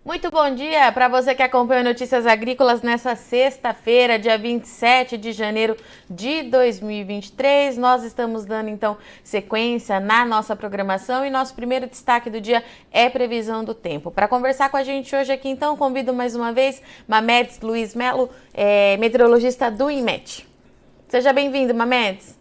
Muito bom dia para você que acompanha Notícias Agrícolas nessa sexta-feira, dia 27 de janeiro de 2023. Nós estamos dando então sequência na nossa programação e nosso primeiro destaque do dia é previsão do tempo. Para conversar com a gente hoje aqui então, convido mais uma vez Mamedes Luiz Melo, meteorologista do INMET. Seja bem-vindo, Mamedes.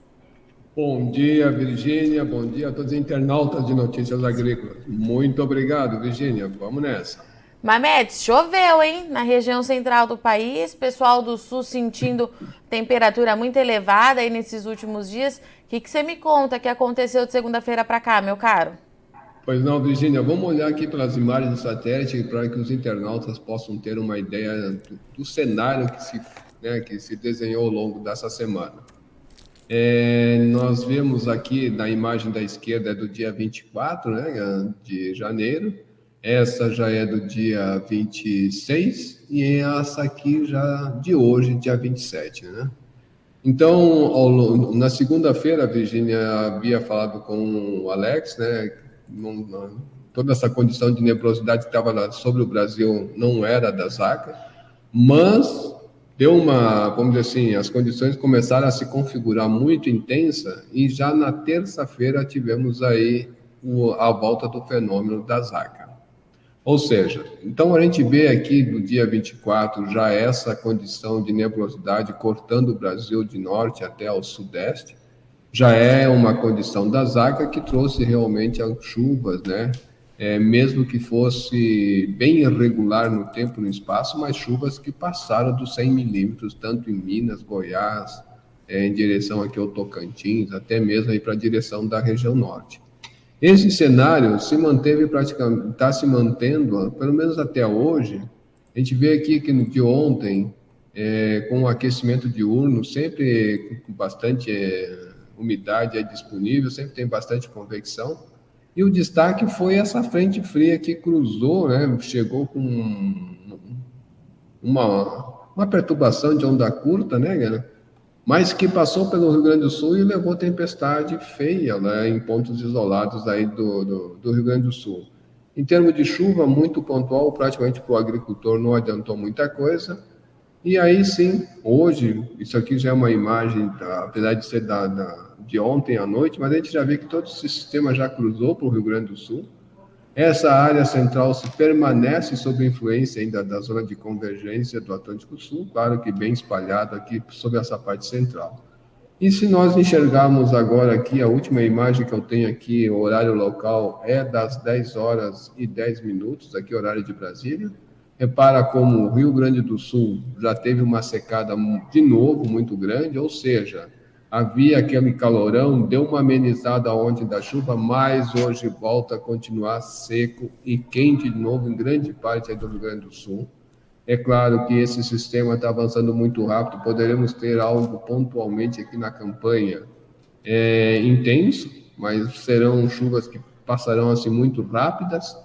Bom dia, Virgínia. Bom dia a todos os internautas de Notícias Agrícolas. Muito obrigado, Virgínia. Vamos nessa. Mamedes, choveu, hein? Na região central do país, pessoal do sul sentindo temperatura muito elevada aí nesses últimos dias. O que você me conta que aconteceu de segunda-feira para cá, meu caro? Pois não, Virgínia, vamos olhar aqui pelas imagens do satélite para que os internautas possam ter uma ideia do cenário que se desenhou ao longo dessa semana. Nós vemos aqui na imagem da esquerda do dia 24, de janeiro. Essa já é do dia 26 e essa aqui já de hoje, dia 27, né? Então, na segunda-feira, a Virgínia havia falado com o Alex, né? Toda essa condição de nebulosidade que estava sobre o Brasil não era da Zaca, mas deu vamos dizer assim, as condições começaram a se configurar muito intensa e já na terça-feira tivemos aí a volta do fenômeno da Zaca. Ou seja, então a gente vê aqui do dia 24 já essa condição de nebulosidade cortando o Brasil de norte até ao sudeste, já é uma condição da Zaca que trouxe realmente as chuvas, né? Mesmo que fosse bem irregular no tempo e no espaço, mas chuvas que passaram dos 100 milímetros, tanto em Minas, Goiás, em direção aqui ao Tocantins, até mesmo aí para a direção da região norte. Esse cenário se manteve praticamente, está se mantendo, pelo menos até hoje. A gente vê aqui que no de ontem, com o aquecimento diurno, sempre com bastante umidade disponível, sempre tem bastante convecção. E o destaque foi essa frente fria que cruzou, né, chegou com uma perturbação de onda curta, né, mas que passou pelo Rio Grande do Sul e levou tempestade feia, né, em pontos isolados aí do Rio Grande do Sul. Em termos de chuva, muito pontual, praticamente para o agricultor não adiantou muita coisa. E aí sim, hoje, isso aqui já é uma imagem, apesar de ser de ontem à noite, mas a gente já vê que todo esse sistema já cruzou para o Rio Grande do Sul. Essa área central se permanece sob influência ainda da zona de convergência do Atlântico Sul, claro que bem espalhado aqui sobre essa parte central. E se nós enxergarmos agora aqui, a última imagem que eu tenho aqui, o horário local é das 10 horas e 10 minutos, aqui horário de Brasília. Repara como o Rio Grande do Sul já teve uma secada de novo muito grande, ou seja, havia aquele calorão, deu uma amenizada ontem da chuva, mas hoje volta a continuar seco e quente de novo em grande parte do Rio Grande do Sul. É claro que esse sistema está avançando muito rápido, poderemos ter algo pontualmente aqui na campanha intenso, mas serão chuvas que passarão assim muito rápidas,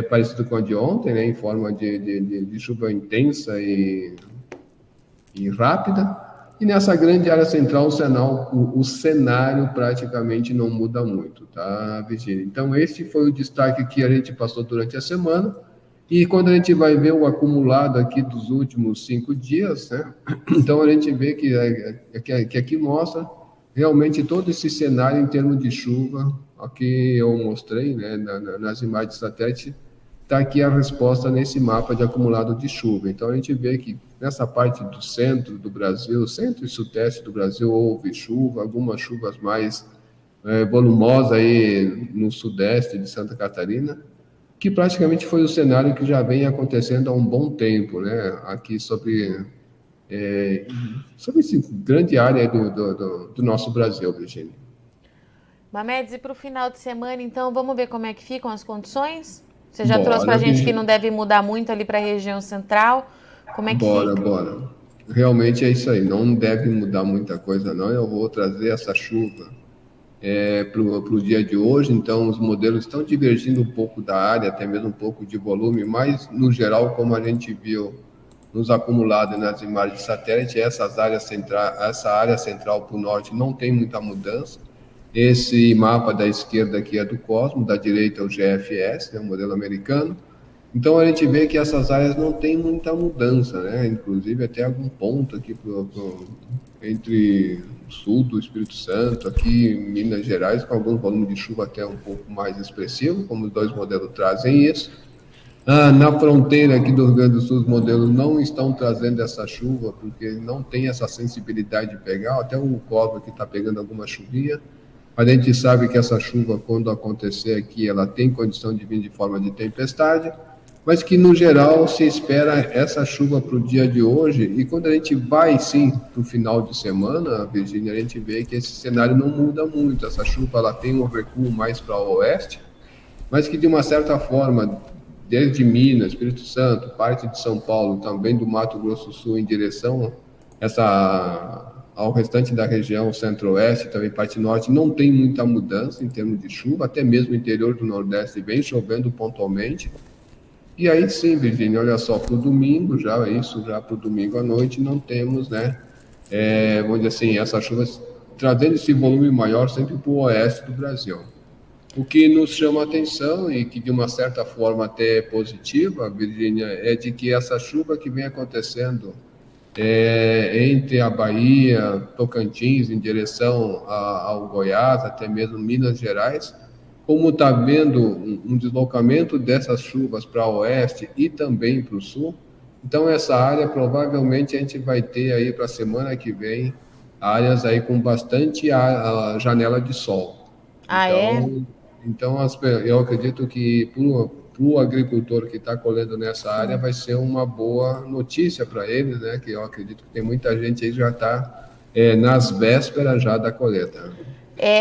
parecido com a de ontem, né, em forma de chuva intensa e rápida. E nessa grande área central, o cenário praticamente não muda muito, tá, Virgínia? Então, esse foi o destaque que a gente passou durante a semana. E quando a gente vai ver o acumulado aqui dos últimos 5 dias, né, então a gente vê que aqui mostra realmente todo esse cenário em termos de chuva, aqui eu mostrei, né, nas imagens de satélite, está aqui a resposta nesse mapa de acumulado de chuva. Então a gente vê que nessa parte do centro do Brasil, centro e sudeste do Brasil, houve chuva, algumas chuvas mais volumosas aí no sudeste de Santa Catarina, que praticamente foi o cenário que já vem acontecendo há um bom tempo, né? Aqui sobre essa grande área do nosso Brasil, Virginia. Mamedes, e para o final de semana, então, vamos ver como é que ficam as condições? Você já trouxe para Bora, a gente que não Virginia. deve mudar muito ali para a região central. Como é que Bora, fica? bora. Realmente é isso aí. Não deve mudar muita coisa, não. Eu vou trazer essa chuva para o dia de hoje. Então, os modelos estão divergindo um pouco da área, até mesmo um pouco de volume, mas, no geral, como a gente viu nos acumulados nas imagens de satélite, essa área central para o norte não tem muita mudança. Esse mapa da esquerda aqui é do Cosmo, da direita é o GFS, né, o modelo americano. Então a gente vê que essas áreas não tem muita mudança, né? Inclusive até algum ponto aqui entre o sul do Espírito Santo, aqui em Minas Gerais, com algum volume de chuva até um pouco mais expressivo, como os dois modelos trazem isso. Na fronteira aqui do Rio Grande do Sul, os modelos não estão trazendo essa chuva, porque não tem essa sensibilidade de pegar, até o Cova que está pegando alguma chuvinha. A gente sabe que essa chuva, quando acontecer aqui, ela tem condição de vir de forma de tempestade, mas que, no geral, se espera essa chuva para o dia de hoje. E quando a gente vai, sim, para o final de semana, Virgínia, a gente vê que esse cenário não muda muito. Essa chuva ela tem um recuo mais para o oeste, mas que, de uma certa forma, desde Minas, Espírito Santo, parte de São Paulo, também do Mato Grosso do Sul, em direção ao restante da região centro-oeste, também parte norte, não tem muita mudança em termos de chuva, até mesmo o interior do Nordeste vem chovendo pontualmente. E aí sim, Virgínia, olha só, para o domingo, já para o domingo à noite, não temos, né, vamos dizer assim, essas chuvas trazendo esse volume maior sempre para o oeste do Brasil. O que nos chama a atenção e que de uma certa forma até é positiva, Virgínia, é de que essa chuva que vem acontecendo entre a Bahia, Tocantins, em direção ao Goiás, até mesmo Minas Gerais, como está havendo um deslocamento dessas chuvas para o oeste e também para o sul, então essa área provavelmente a gente vai ter aí para a semana que vem áreas aí com bastante a janela de sol. Ah, é? Então eu acredito que para o agricultor que está colhendo nessa área vai ser uma boa notícia para ele, né? Que eu acredito que tem muita gente aí que já está nas vésperas já da colheita.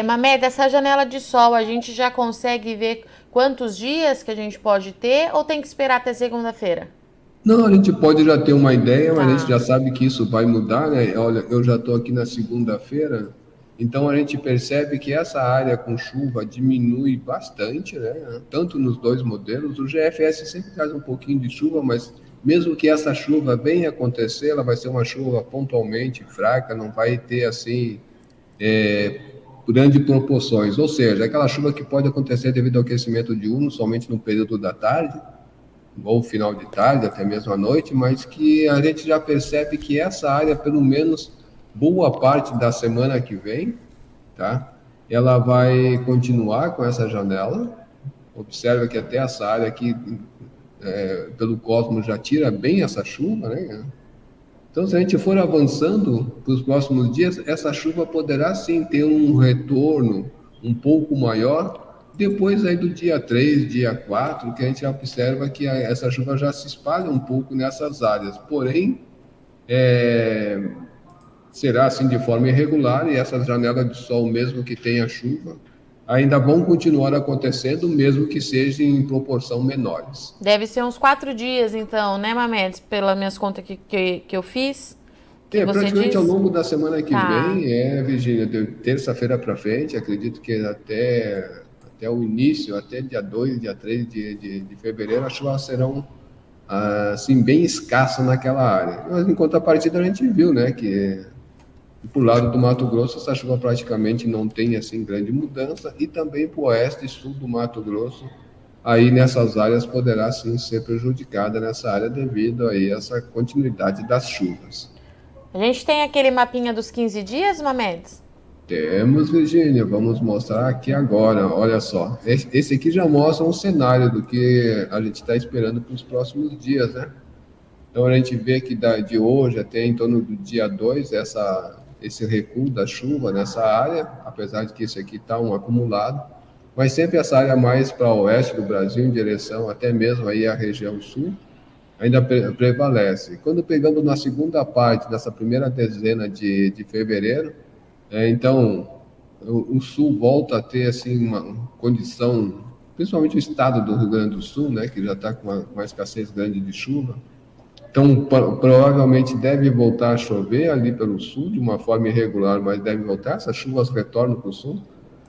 Mamed, essa janela de sol, a gente já consegue ver quantos dias que a gente pode ter ou tem que esperar até segunda-feira? Não, a gente pode já ter uma ideia, mas a gente Tá. já sabe que isso vai mudar, né? Olha, eu já estou aqui na segunda-feira, então a gente percebe que essa área com chuva diminui bastante, né? Tanto nos dois modelos. O GFS sempre traz um pouquinho de chuva, mas mesmo que essa chuva venha acontecer, ela vai ser uma chuva pontualmente fraca, não vai ter assim grandes proporções. Ou seja, aquela chuva que pode acontecer devido ao aquecimento diurno somente no período da tarde ou final de tarde, até mesmo à noite, mas que a gente já percebe que essa área, pelo menos boa parte da semana que vem, tá? Ela vai continuar com essa janela. Observa que até essa área aqui, pelo cosmos, já tira bem essa chuva, né? Então, se a gente for avançando para os próximos dias, essa chuva poderá sim ter um retorno um pouco maior depois aí do dia 3, dia 4, que a gente observa que essa chuva já se espalha um pouco nessas áreas. Porém, será assim de forma irregular e essas janelas de sol, mesmo que tenha chuva, ainda vão continuar acontecendo, mesmo que seja em proporção menores. Deve ser uns 4 dias, então, né, Mamed? Pelas minhas contas que eu fiz, que você Praticamente ao disse. longo da semana que Tá. vem, Virgínia, de terça-feira para frente, acredito que até o início, até dia 2, dia 3 de fevereiro, as chuvas serão assim, bem escassas naquela área. Mas, em contrapartida, a gente viu, né, que por lado do Mato Grosso, essa chuva praticamente não tem assim grande mudança, e também para o oeste e sul do Mato Grosso, aí nessas áreas poderá sim ser prejudicada nessa área devido aí a essa continuidade das chuvas. A gente tem aquele mapinha dos 15 dias, Mamed? Temos, Virgínia, vamos mostrar aqui agora. Olha só, esse aqui já mostra um cenário do que a gente está esperando para os próximos dias, né? Então a gente vê que de hoje até em torno do dia 2, esse recuo da chuva nessa área, apesar de que esse aqui está um acumulado, mas sempre essa área mais para o oeste do Brasil, em direção até mesmo aí à região sul, ainda prevalece. Quando pegamos na segunda parte dessa primeira dezena de fevereiro, então o sul volta a ter assim uma condição, principalmente o estado do Rio Grande do Sul, né, que já está com uma escassez grande de chuva. Então provavelmente deve voltar a chover ali pelo sul de uma forma irregular, mas deve voltar. Essas chuvas retornam para o sul,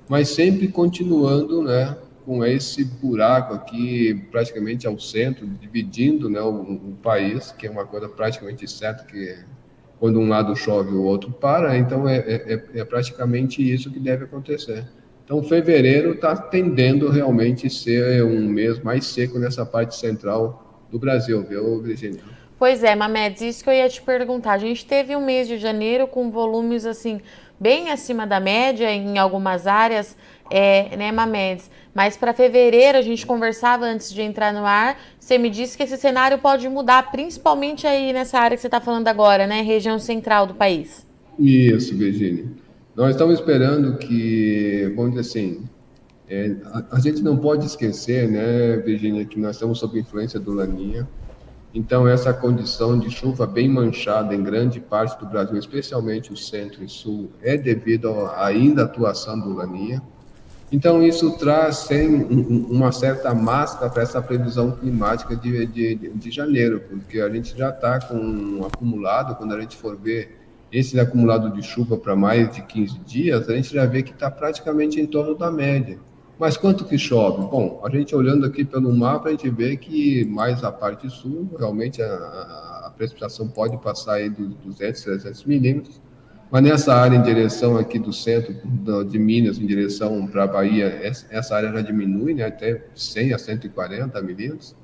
mas sempre continuando, né, com esse buraco aqui praticamente ao centro, dividindo, né, o país, que é uma coisa praticamente certa que quando um lado chove, o outro para, então é praticamente isso que deve acontecer. Então, fevereiro está tendendo realmente a ser um mês mais seco nessa parte central do Brasil, viu, Virginia? Pois é, Mamedes, isso que eu ia te perguntar. A gente teve um mês de janeiro com volumes assim bem acima da média em algumas áreas, né, Mamedes? Mas para fevereiro a gente conversava antes de entrar no ar. Você me disse que esse cenário pode mudar, principalmente aí nessa área que você está falando agora, né, região central do país. Isso, Virginia. Nós estamos esperando que, vamos dizer assim, a gente não pode esquecer, né, Virginia, que nós estamos sob influência do Laninha. Então, essa condição de chuva bem manchada em grande parte do Brasil, especialmente o centro e sul, é devido à ainda atuação do Laninha. Então, isso traz uma certa máscara para essa previsão climática de janeiro, porque a gente já está com um acumulado, quando a gente for ver esse acumulado de chuva para mais de 15 dias, a gente já vê que está praticamente em torno da média. Mas quanto que chove? Bom, a gente olhando aqui pelo mapa, a gente vê que mais a parte sul, realmente a precipitação pode passar aí dos 200, 300 milímetros, mas nessa área em direção aqui do centro de Minas, em direção para a Bahia, essa área já diminui, né, até 100 a 140 milímetros.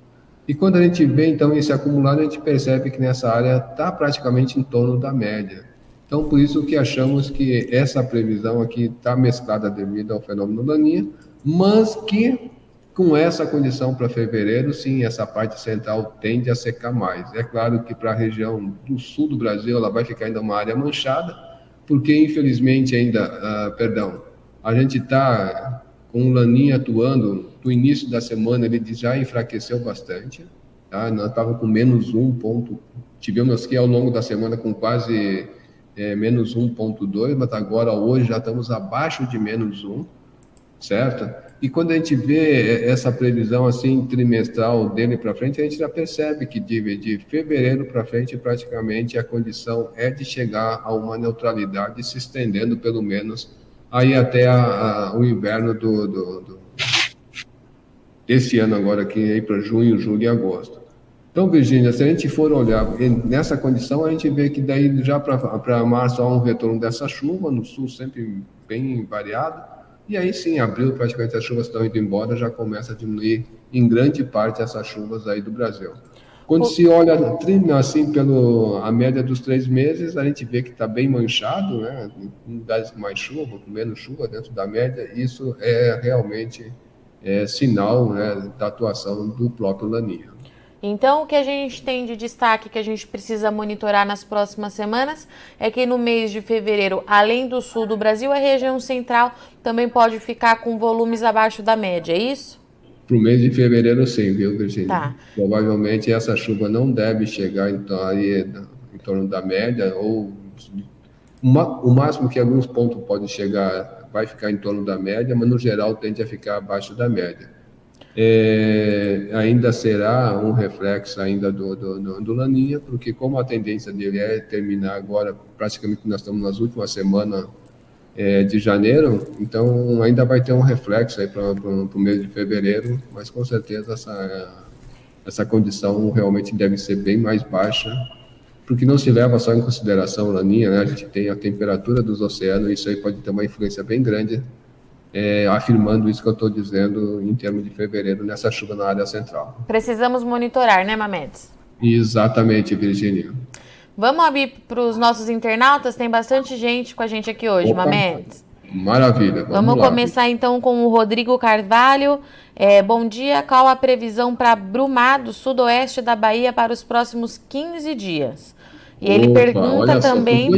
E quando a gente vê, então, esse acumulado, a gente percebe que nessa área está praticamente em torno da média. Então, por isso que achamos que essa previsão aqui está mesclada devido ao fenômeno Laninha, mas que com essa condição para fevereiro, sim, essa parte central tende a secar mais. É claro que para a região do sul do Brasil, ela vai ficar ainda uma área manchada, porque infelizmente ainda, a gente está com o Laninha atuando, no início da semana ele já enfraqueceu bastante, tá? Nós estávamos com menos 1 ponto, tivemos aqui ao longo da semana com quase menos 1,2, mas agora hoje já estamos abaixo de menos 1, certo? E quando a gente vê essa previsão assim trimestral dele para frente, a gente já percebe que de fevereiro para frente praticamente a condição é de chegar a uma neutralidade se estendendo pelo menos aí até o inverno desse ano agora aqui aí para junho, julho e agosto. Então, Virgínia, se a gente for olhar nessa condição, a gente vê que daí já para março há um retorno dessa chuva, no sul sempre bem variado, e aí sim, abril praticamente as chuvas estão indo embora, já começa a diminuir em grande parte essas chuvas aí do Brasil. Quando se olha assim a média dos 3 meses, a gente vê que está bem manchado, né? Em lugares com mais chuva, com menos chuva dentro da média, isso é realmente sinal, né, da atuação do próprio Laninha. Então, o que a gente tem de destaque que a gente precisa monitorar nas próximas semanas é que no mês de fevereiro, além do sul do Brasil, a região central também pode ficar com volumes abaixo da média, é isso? Para o mês de fevereiro, sim, viu, Virginia? Tá. Provavelmente essa chuva não deve chegar em torno da média, ou o máximo que alguns pontos podem chegar vai ficar em torno da média, mas no geral tende a ficar abaixo da média. Ainda será um reflexo ainda do Laninha, porque como a tendência dele é terminar agora, praticamente nós estamos nas últimas semanas de janeiro, então ainda vai ter um reflexo aí para o mês de fevereiro, mas com certeza essa condição realmente deve ser bem mais baixa, porque não se leva só em consideração a Laninha, né? A gente tem a temperatura dos oceanos, e isso aí pode ter uma influência bem grande, afirmando isso que eu estou dizendo em termos de fevereiro, nessa chuva na área central. Precisamos monitorar, né, Mamedes? Exatamente, Virginia. Vamos abrir para os nossos internautas? Tem bastante gente com a gente aqui hoje, Opa, Mamedes. maravilha, vamos lá. Começar então com o Rodrigo Carvalho. Bom dia, qual a previsão para Brumado, sudoeste da Bahia, para os próximos 15 dias? E ele pergunta também...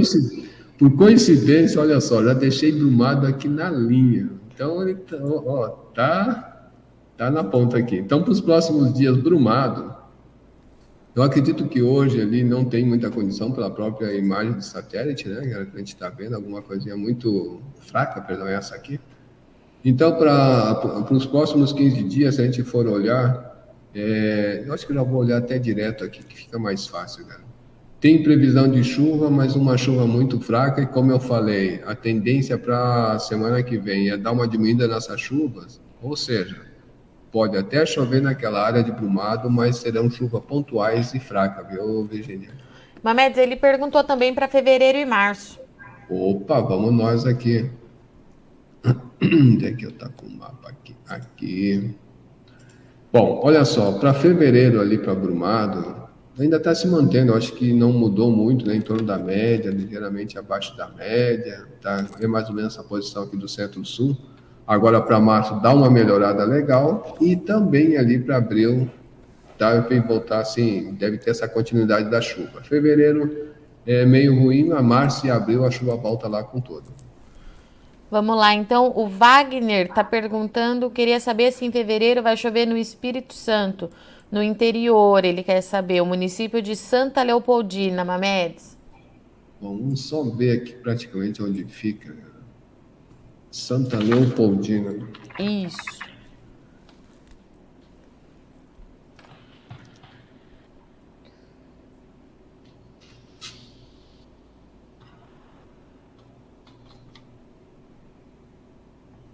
Por coincidência, olha só, já deixei Brumado aqui na linha. Então, ele tá na ponta aqui. Então, para os próximos dias, Brumado, eu acredito que hoje ali não tem muita condição pela própria imagem de satélite, né? A gente está vendo alguma coisinha muito fraca, perdão, essa aqui. Então, para os próximos 15 dias, se a gente for olhar, eu acho que eu já vou olhar até direto aqui, que fica mais fácil, né? Tem previsão de chuva, mas uma chuva muito fraca, e como eu falei, a tendência para a semana que vem é dar uma diminuída nessas chuvas, ou seja, pode até chover naquela área de Brumado, mas serão chuvas pontuais e fracas, viu, Virginia? Mamedes, ele perguntou também para fevereiro e março. Opa, vamos nós aqui. Onde é que eu tá com o mapa aqui? Aqui. Bom, olha só, para fevereiro ali para Brumado, ainda está se mantendo, eu acho que não mudou muito, né, em torno da média, ligeiramente abaixo da média, tá? É mais ou menos essa posição aqui do Centro-Sul. Agora para março dá uma melhorada legal e também ali para abril deve voltar assim, deve ter essa continuidade da chuva. Fevereiro é meio ruim, mas março e abril a chuva volta lá com tudo. Vamos lá, então o Wagner está perguntando, queria saber se em fevereiro vai chover no Espírito Santo, no interior, ele quer saber, o município de Santa Leopoldina, Mamedes. Bom, vamos só ver aqui praticamente onde fica, né? Santa Leopoldina. Isso.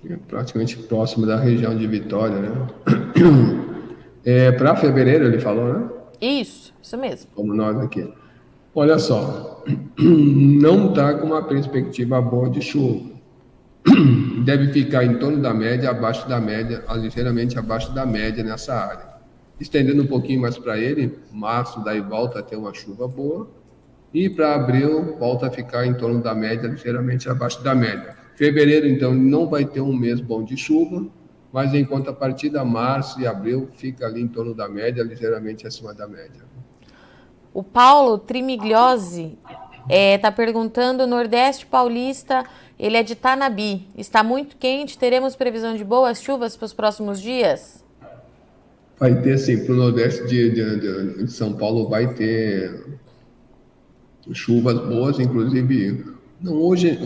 É praticamente próximo da região de Vitória, né? Para fevereiro, ele falou, né? Isso mesmo. Como nós aqui. Olha só, não está com uma perspectiva boa de chuva. Deve ficar em torno da média, abaixo da média, ligeiramente abaixo da média nessa área. Estendendo um pouquinho mais para ele, março daí volta a ter uma chuva boa, e para abril volta a ficar em torno da média, ligeiramente abaixo da média. Fevereiro, então, não vai ter um mês bom de chuva, mas enquanto a partir de março e abril fica ali em torno da média, ligeiramente acima da média. O Paulo Trimigliosi está perguntando, Nordeste Paulista, ele é de Tanabi, está muito quente, teremos previsão de boas chuvas para os próximos dias? Vai ter, sim, para o Nordeste de São Paulo vai ter chuvas boas, inclusive, não, hoje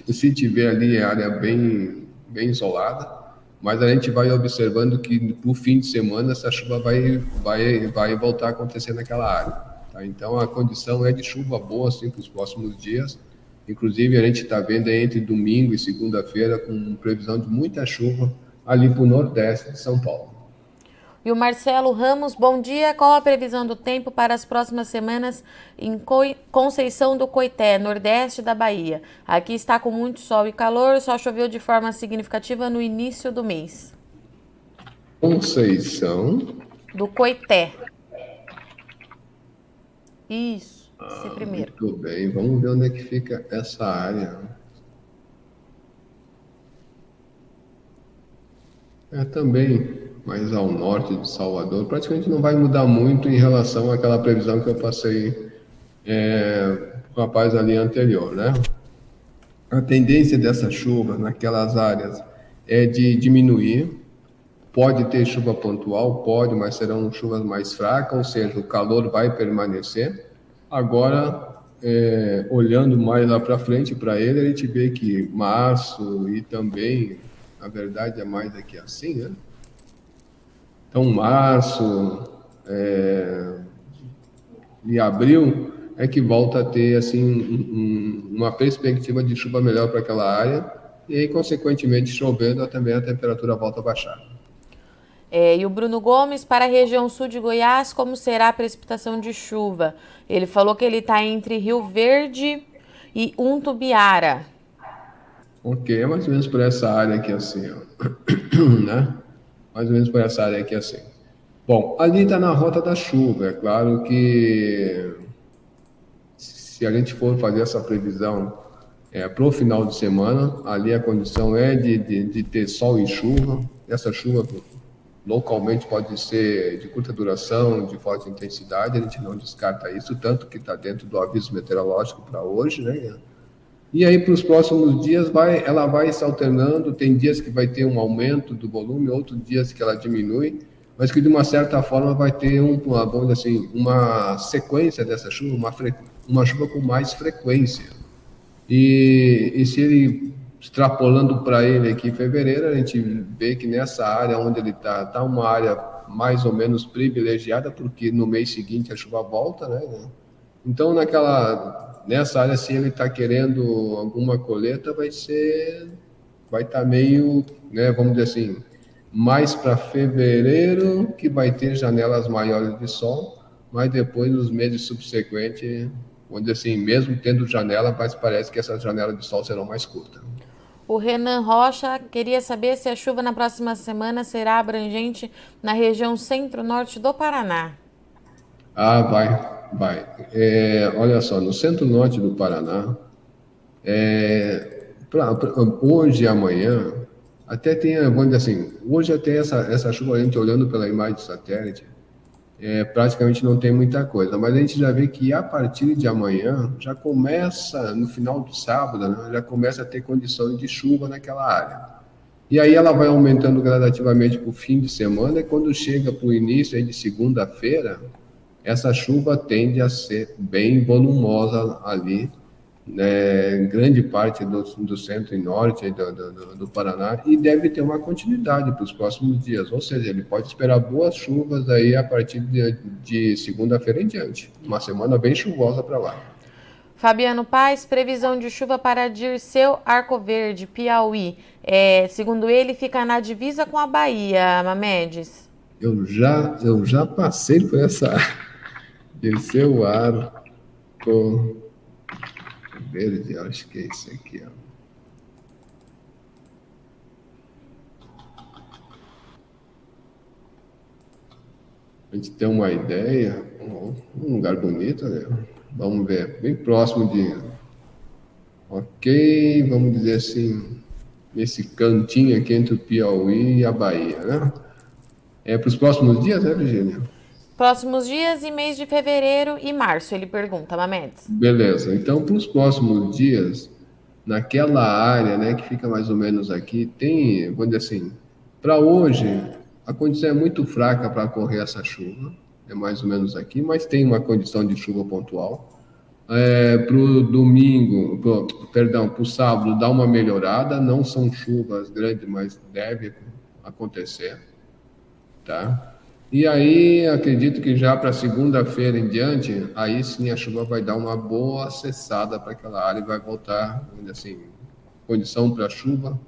se tiver ali área bem isolada, mas a gente vai observando que para o fim de semana essa chuva vai voltar a acontecer naquela área. Tá? Então a condição é de chuva boa assim, para os próximos dias. Inclusive a gente está vendo entre domingo e segunda-feira com previsão de muita chuva ali para o Nordeste de São Paulo. E o Marcelo Ramos, bom dia. Qual a previsão do tempo para as próximas semanas em Conceição do Coité, nordeste da Bahia? Aqui está com muito sol e calor, só choveu de forma significativa no início do mês. Conceição do Coité. Isso, esse primeiro. Muito bem, vamos ver onde é que fica essa área. Também mais ao norte de Salvador, praticamente não vai mudar muito em relação àquela previsão que eu passei com o rapaz ali anterior, né? A tendência dessa chuva naquelas áreas é de diminuir. Pode ter chuva pontual, pode, mas serão chuvas mais fracas, ou seja, o calor vai permanecer. Agora, olhando mais lá para frente para ele, a gente vê que março e também, na verdade, é mais aqui assim, né? Então, março e abril é que volta a ter assim uma perspectiva de chuva melhor para aquela área e aí, consequentemente, chovendo, também a temperatura volta a baixar. E o Bruno Gomes, para a região sul de Goiás, como será a precipitação de chuva? Ele falou que ele está entre Rio Verde e Untubiara. Ok, é mais ou menos por essa área aqui assim, ó. Né? Mais ou menos por essa área aqui assim. Bom, ali está na rota da chuva. É claro que se a gente for fazer essa previsão para o final de semana, ali a condição é de ter sol e chuva. Essa chuva localmente pode ser de curta duração, de forte intensidade, a gente não descarta isso, tanto que está dentro do aviso meteorológico para hoje, né? E aí, para os próximos dias, ela vai se alternando. Tem dias que vai ter um aumento do volume, outros dias que ela diminui, mas que de uma certa forma vai ter vamos dizer assim, uma sequência dessa chuva, uma chuva com mais frequência. E se ele, extrapolando para ele aqui em fevereiro, a gente vê que nessa área onde ele está uma área mais ou menos privilegiada, porque no mês seguinte a chuva volta, né? Então, nessa área, se ele está querendo alguma colheita, vai estar meio, né, vamos dizer assim, mais para fevereiro, que vai ter janelas maiores de sol, mas depois, nos meses subsequentes, vamos dizer assim, mesmo tendo janela, mas parece que essas janelas de sol serão mais curtas. O Renan Rocha queria saber se a chuva na próxima semana será abrangente na região centro-norte do Paraná. Ah, vai. Olha só, no centro-norte do Paraná, hoje e amanhã, até tem, vamos dizer assim, hoje até essa chuva, a gente olhando pela imagem de satélite, praticamente não tem muita coisa, mas a gente já vê que a partir de amanhã, já começa, no final do sábado, né, já começa a ter condições de chuva naquela área. E aí ela vai aumentando gradativamente para o fim de semana, e quando chega para o início aí de segunda-feira, essa chuva tende a ser bem volumosa ali, né, em grande parte do centro e norte do Paraná, e deve ter uma continuidade para os próximos dias, ou seja, ele pode esperar boas chuvas aí a partir de segunda-feira em diante, uma semana bem chuvosa para lá. Fabiano Paes, previsão de chuva para Dirceu Arcoverde, Piauí. Segundo ele, fica na divisa com a Bahia, Mamedes. Eu já passei por essa Dirceu Arco Verde, acho que é isso aqui, ó. A gente tem uma ideia, um lugar bonito, né? Vamos ver, bem próximo de, ok, vamos dizer assim, nesse cantinho aqui entre o Piauí e a Bahia, né? É para os próximos dias, né, Virginia? Próximos dias e mês de fevereiro e março, ele pergunta, Mamedes. Beleza, então para os próximos dias, naquela área, né, que fica mais ou menos aqui, tem, vamos dizer assim, para hoje, a condição é muito fraca para correr essa chuva, é mais ou menos aqui, mas tem uma condição de chuva pontual. Para o domingo, perdão, para o sábado dá uma melhorada, não são chuvas grandes, mas deve acontecer, tá? E aí, acredito que já para segunda-feira em diante, aí sim a chuva vai dar uma boa cessada para aquela área e vai voltar, assim, condição para chuva,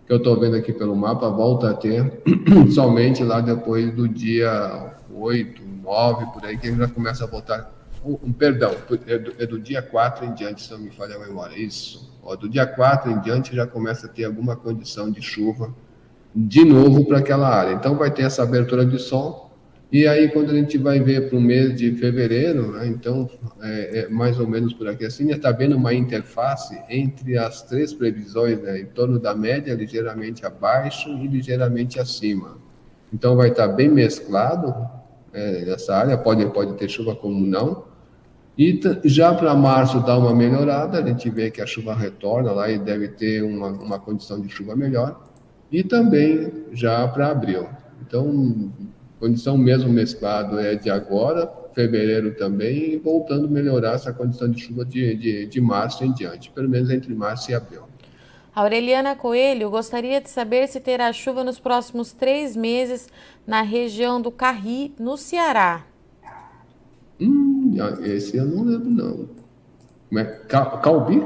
que eu estou vendo aqui pelo mapa, volta a ter somente lá depois do dia 8, 9, por aí, que já começa a voltar. Perdão, é do dia 4 em diante, se não me falha a memória. Isso. Ó, do dia 4 em diante já começa a ter alguma condição de chuva de novo para aquela área. Então vai ter essa abertura de sol. E aí, quando a gente vai ver para o mês de fevereiro, né, então, mais ou menos por aqui assim, está vendo uma interface entre as três previsões, né, em torno da média, ligeiramente abaixo e ligeiramente acima. Então, vai estar bem mesclado essa área, pode ter chuva como não. E já para março dá uma melhorada, a gente vê que a chuva retorna lá e deve ter uma condição de chuva melhor. E também já para abril. Então, condição mesmo mesclado é de agora, fevereiro também, e voltando a melhorar essa condição de chuva de março em diante, pelo menos entre março e abril. Aureliana Coelho gostaria de saber se terá chuva nos próximos 3 meses na região do Carri, no Ceará. Esse eu não lembro, não. Como é? Calbi?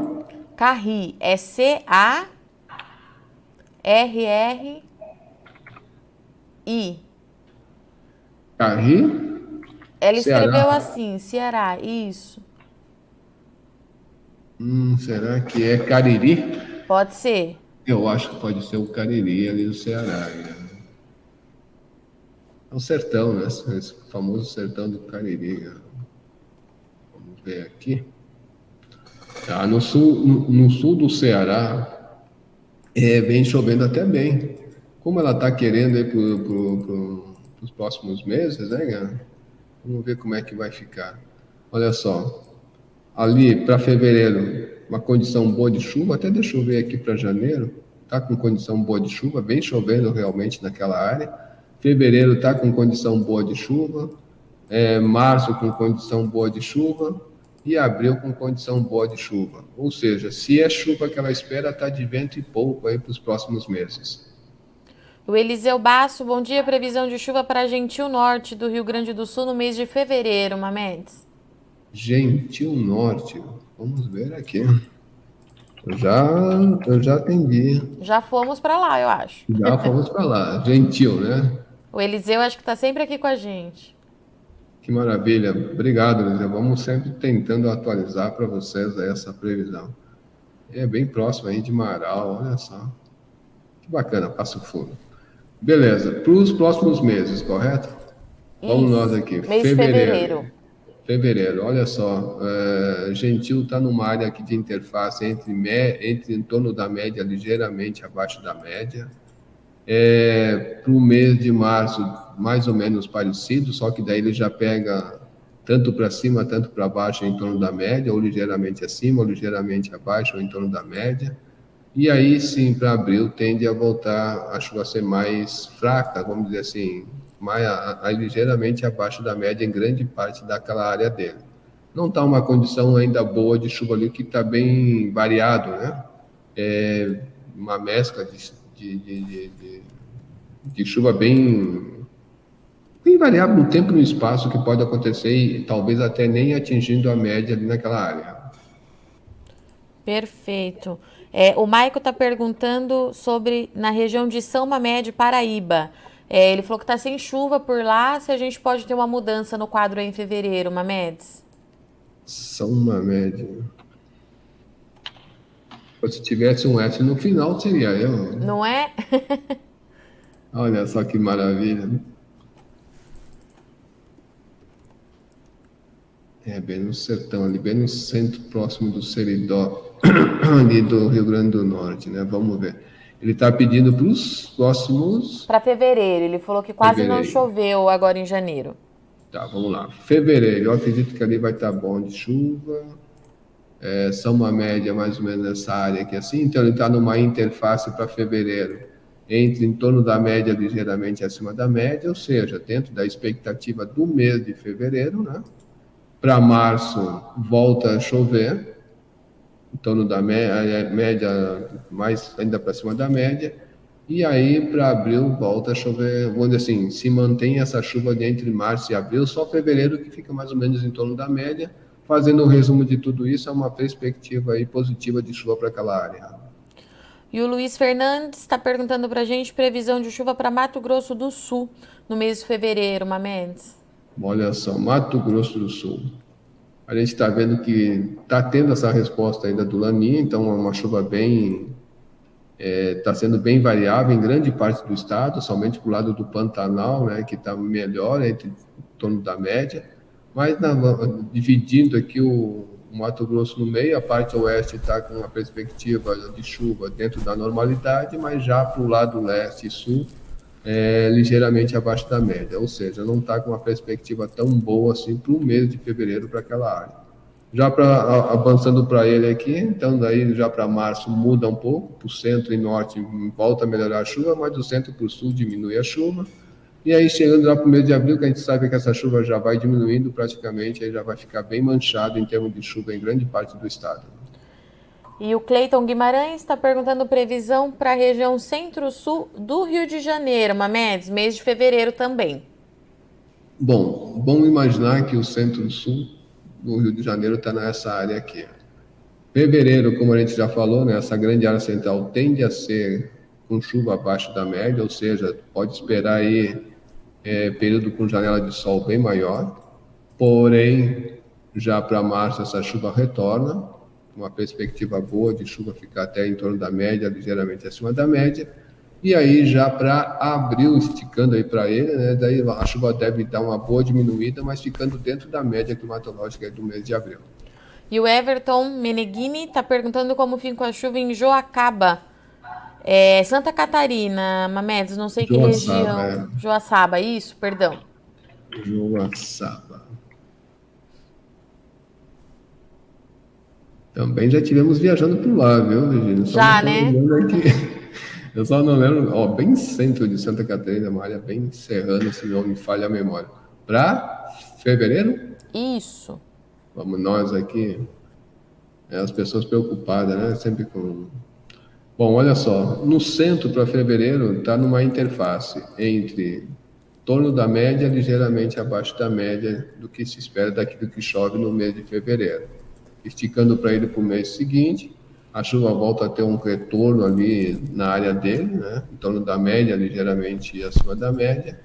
Carri, é C-A-R-R-I. Carri? Ela escreveu Ceará? assim, Ceará, isso. Será que é Cariri? Pode ser. Eu acho que pode ser o Cariri ali do Ceará. Né? É o sertão, né? Esse famoso sertão do Cariri. Né? Vamos ver aqui. No sul do Ceará, vem chovendo até bem. Como ela está querendo aí para os próximos meses, né, cara? Vamos ver como é que vai ficar. Olha só, ali para fevereiro, uma condição boa de chuva, até deixa eu ver aqui para janeiro, tá com condição boa de chuva, bem chovendo realmente naquela área. Fevereiro tá com condição boa de chuva, março com condição boa de chuva e abril com condição boa de chuva. Ou seja, se é chuva que ela espera, tá de vento e pouco aí para os próximos meses. O Eliseu Basso, bom dia. Previsão de chuva para Gentil Norte do Rio Grande do Sul no mês de fevereiro, Mamedes. Gentil Norte, vamos ver aqui. Eu já atendi. Já fomos para lá, eu acho. Já fomos para lá. Gentil, né? O Eliseu acho que está sempre aqui com a gente. Que maravilha. Obrigado, Eliseu. Vamos sempre tentando atualizar para vocês essa previsão. É bem próximo aí de Marau, olha só. Que bacana, Passo Fundo. Beleza, para os próximos meses, correto? Vamos nós Isso. aqui, Mês de fevereiro. fevereiro. Fevereiro, olha só, Gentil está numa área aqui de interface entre em torno da média, ligeiramente abaixo da média. Para o mês de março, mais ou menos parecido, só que daí ele já pega tanto para cima, tanto para baixo, em torno da média, ou ligeiramente acima, ou ligeiramente abaixo, ou em torno da média. E aí sim, para abril, tende a voltar a chuva ser mais fraca, vamos dizer assim, ligeiramente abaixo da média em grande parte daquela área dele. Não está uma condição ainda boa de chuva ali, que está bem variado, né? Uma mescla de chuva bem variável no tempo e no espaço, que pode acontecer e talvez até nem atingindo a média ali naquela área. Perfeito. O Maico está perguntando sobre na região de São Mamede, Paraíba. Ele falou que está sem chuva por lá, se a gente pode ter uma mudança no quadro aí em fevereiro, Mamedes. São Mamede. Se tivesse um S no final, seria eu. Não é? Olha só que maravilha. Bem no sertão, ali, bem no centro, próximo do Seridó, ali do Rio Grande do Norte, né? Vamos ver. Ele está pedindo para os próximos... Para fevereiro. Ele falou que quase não Fevereiro. choveu agora em janeiro. Tá, vamos lá. Fevereiro, eu acredito que ali vai estar bom de chuva. São uma média mais ou menos nessa área aqui assim. Então ele está numa interface para fevereiro, entre em torno da média, ligeiramente acima da média, ou seja, dentro da expectativa do mês de fevereiro, né? Para março, volta a chover, em torno da média, mais ainda para cima da média. E aí, para abril, volta a chover, vamos dizer assim, se mantém essa chuva entre março e abril, só fevereiro que fica mais ou menos em torno da média. Fazendo um resumo de tudo isso, é uma perspectiva aí positiva de chuva para aquela área. E o Luiz Fernandes está perguntando para a gente previsão de chuva para Mato Grosso do Sul no mês de fevereiro, Mamedes. Olha só, Mato Grosso do Sul. A gente está vendo que está tendo essa resposta ainda do Laninha, então é uma chuva está sendo bem variável em grande parte do estado, somente para o lado do Pantanal, né, que está melhor, em torno da média, mas dividindo aqui o Mato Grosso no meio, a parte oeste está com uma perspectiva de chuva dentro da normalidade, mas já para o lado leste e sul, ligeiramente abaixo da média, ou seja, não está com uma perspectiva tão boa assim para o mês de fevereiro para aquela área. Já avançando para ele aqui, então daí já para março muda um pouco, para o centro e norte volta a melhorar a chuva, mas do centro para o sul diminui a chuva. E aí chegando lá para o mês de abril, que a gente sabe que essa chuva já vai diminuindo praticamente, aí já vai ficar bem manchado em termos de chuva em grande parte do estado. E o Cleiton Guimarães está perguntando previsão para a região centro-sul do Rio de Janeiro, Mamedes, mês de fevereiro também. Bom, vamos imaginar que o centro-sul do Rio de Janeiro está nessa área aqui. Fevereiro, como a gente já falou, né, essa grande área central tende a ser com chuva abaixo da média, ou seja, pode esperar aí período com janela de sol bem maior. Porém, já para março essa chuva retorna, uma perspectiva boa de chuva ficar até em torno da média, ligeiramente acima da média. E aí já para abril, esticando aí para ele, né, daí a chuva deve dar uma boa diminuída, mas ficando dentro da média climatológica do mês de abril. E o Everton Meneghini está perguntando como fica a chuva em Joacaba, Santa Catarina, Mamedes, não sei que região. Joaçaba, isso, perdão. Joaçaba. Também já tivemos viajando por lá, viu, Virginia? Já, né? Eu só não lembro, bem centro de Santa Catarina, uma área bem serrana, se não me falha a memória. Para fevereiro? Isso. Vamos nós aqui, as pessoas preocupadas, né? Sempre com... Bom, olha só, no centro para fevereiro está numa interface entre torno da média, ligeiramente abaixo da média do que se espera daquilo que chove no mês de fevereiro. Esticando para ele para o mês seguinte, a chuva volta a ter um retorno ali na área dele, né? Em torno da média, ligeiramente acima da média.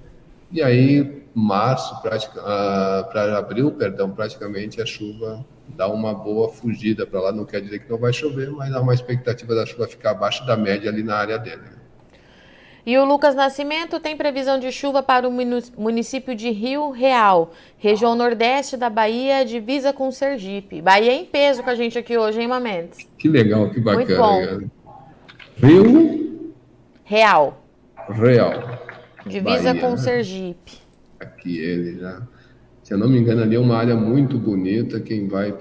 E aí, março, para abril, praticamente a chuva dá uma boa fugida para lá. Não quer dizer que não vai chover, mas há uma expectativa da chuva ficar abaixo da média ali na área dele. E o Lucas Nascimento tem previsão de chuva para o município de Rio Real, região nordeste da Bahia, divisa com Sergipe. Bahia em peso com a gente aqui hoje, hein, Mamedes? Que legal, que bacana. Muito bom. Cara. Rio Real. Real. Divisa Bahia, com né? Sergipe. Aqui ele já. Se eu não me engano, ali é uma área muito bonita. Quem vai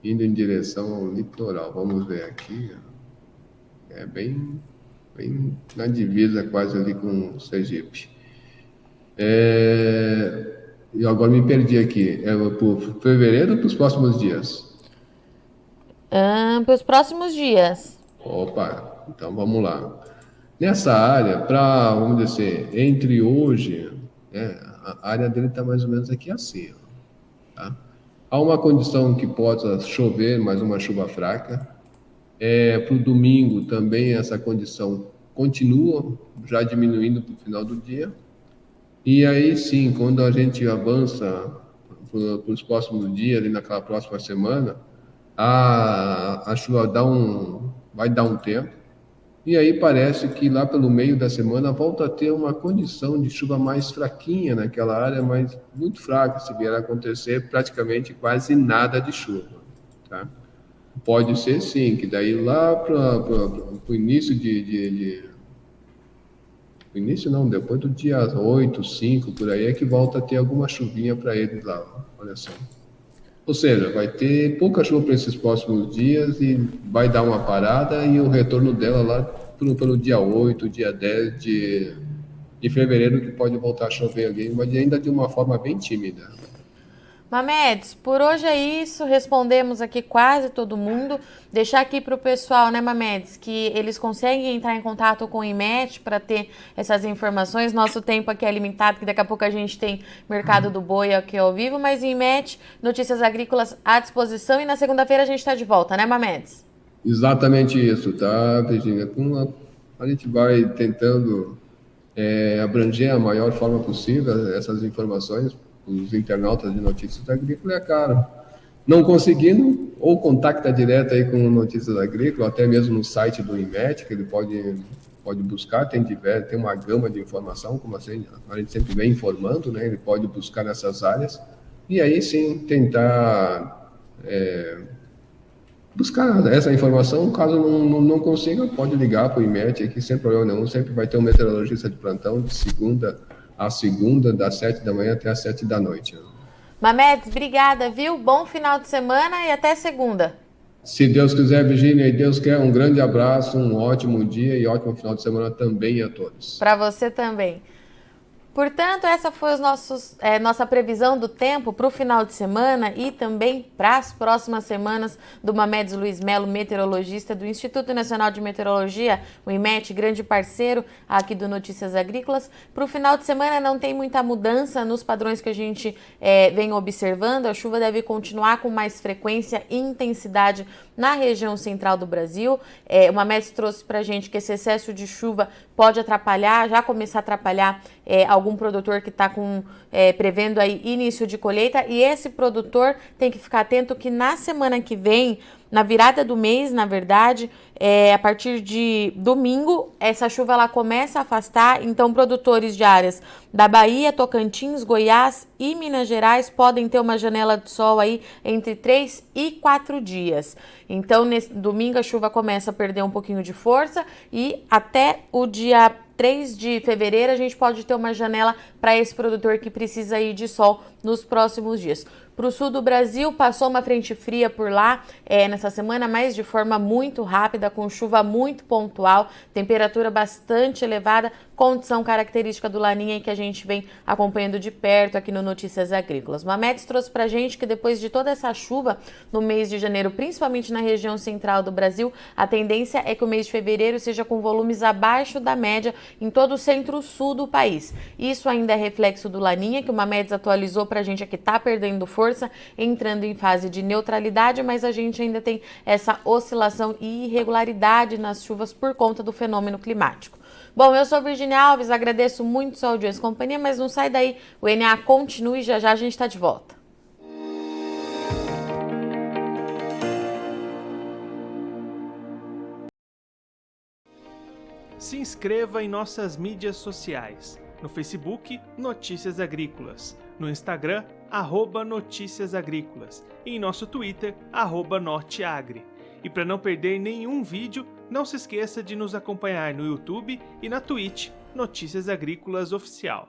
indo em direção ao litoral. Vamos ver aqui. É bem na divisa, quase ali com o Sergipe. Eu agora me perdi aqui. É para fevereiro ou para os próximos dias? Para os próximos dias. Opa, então vamos lá. Nessa área, vamos dizer, entre hoje, né, a área dele está mais ou menos aqui assim. Ó, tá? Há uma condição que possa chover, mas uma chuva fraca. Para o domingo também essa condição continua, já diminuindo para o final do dia. E aí sim, quando a gente avança para os próximos dias, ali naquela próxima semana, a chuva vai dar um tempo. E aí parece que lá pelo meio da semana volta a ter uma condição de chuva mais fraquinha naquela área, mas muito fraca, se vier a acontecer praticamente quase nada de chuva. Tá? Pode ser sim, que daí lá para o início início não, depois do dia 8, 5, por aí, é que volta a ter alguma chuvinha para eles lá, olha só. Ou seja, vai ter pouca chuva para esses próximos dias e vai dar uma parada e o retorno dela lá pelo dia 8, dia 10 de fevereiro, que pode voltar a chover ali, mas ainda de uma forma bem tímida. Mamedes, por hoje é isso, respondemos aqui quase todo mundo. Deixar aqui para o pessoal, né, Mamedes, que eles conseguem entrar em contato com o IMET para ter essas informações. Nosso tempo aqui é limitado, que daqui a pouco a gente tem Mercado do Boi aqui ao vivo, mas IMET, Notícias Agrícolas à disposição, e na segunda-feira a gente está de volta, né, Mamedes? Exatamente isso, tá, Virginia? A gente vai tentando abranger a maior forma possível essas informações, os internautas de Notícias Agrícolas, é claro. Não conseguindo, ou contacta direto aí com Notícias Agrícolas, até mesmo no site do IMET, que ele pode buscar, tem uma gama de informação, como assim, a gente sempre vem informando, né? Ele pode buscar nessas áreas, e aí sim tentar buscar essa informação. Caso não consiga, pode ligar para o IMET aqui, sem problema nenhum, sempre vai ter um meteorologista de plantão de segunda a segunda, das 7 da manhã até as 7 da noite. Mamedes, obrigada, viu? Bom final de semana e até segunda. Se Deus quiser, Virginia, e Deus quer, um grande abraço, um ótimo dia e ótimo final de semana também a todos. Para você também. Portanto, essa foi nossa previsão do tempo para o final de semana e também para as próximas semanas do Mamedes Luiz Melo, meteorologista do Instituto Nacional de Meteorologia, o IMET, grande parceiro aqui do Notícias Agrícolas. Para o final de semana não tem muita mudança nos padrões que a gente vem observando. A chuva deve continuar com mais frequência e intensidade na região central do Brasil. O Mamedes trouxe para a gente que esse excesso de chuva pode atrapalhar, já começar a atrapalhar algum produtor que está prevendo aí início de colheita, e esse produtor tem que ficar atento que na semana que vem, na virada do mês, na verdade, a partir de domingo, essa chuva ela começa a afastar, então produtores de áreas da Bahia, Tocantins, Goiás e Minas Gerais podem ter uma janela de sol aí entre 3 e 4 dias. Então, nesse domingo a chuva começa a perder um pouquinho de força e até o dia 3 de fevereiro a gente pode ter uma janela para esse produtor que precisa ir de sol nos próximos dias. Para o sul do Brasil, passou uma frente fria por lá nessa semana, mas de forma muito rápida, com chuva muito pontual, temperatura bastante elevada, condição característica do Laninha que a gente vem acompanhando de perto aqui no Notícias Agrícolas. Mamedes trouxe para a gente que depois de toda essa chuva no mês de janeiro, principalmente na região central do Brasil, a tendência é que o mês de fevereiro seja com volumes abaixo da média em todo o centro-sul do país. Isso ainda é reflexo do Laninha, que o Mamedes atualizou para a gente aqui, está perdendo força, entrando em fase de neutralidade, mas a gente ainda tem essa oscilação e irregularidade nas chuvas por conta do fenômeno climático. Bom, eu sou Virginia Alves, agradeço muito sua audiência e companhia, mas não sai daí, o NA continua e já já a gente está de volta. Se inscreva em nossas mídias sociais. No Facebook, Notícias Agrícolas. No Instagram, @Notícias Agrícolas. E em nosso Twitter, @Norteagri. E para não perder nenhum vídeo, não se esqueça de nos acompanhar no YouTube e na Twitch, Notícias Agrícolas Oficial.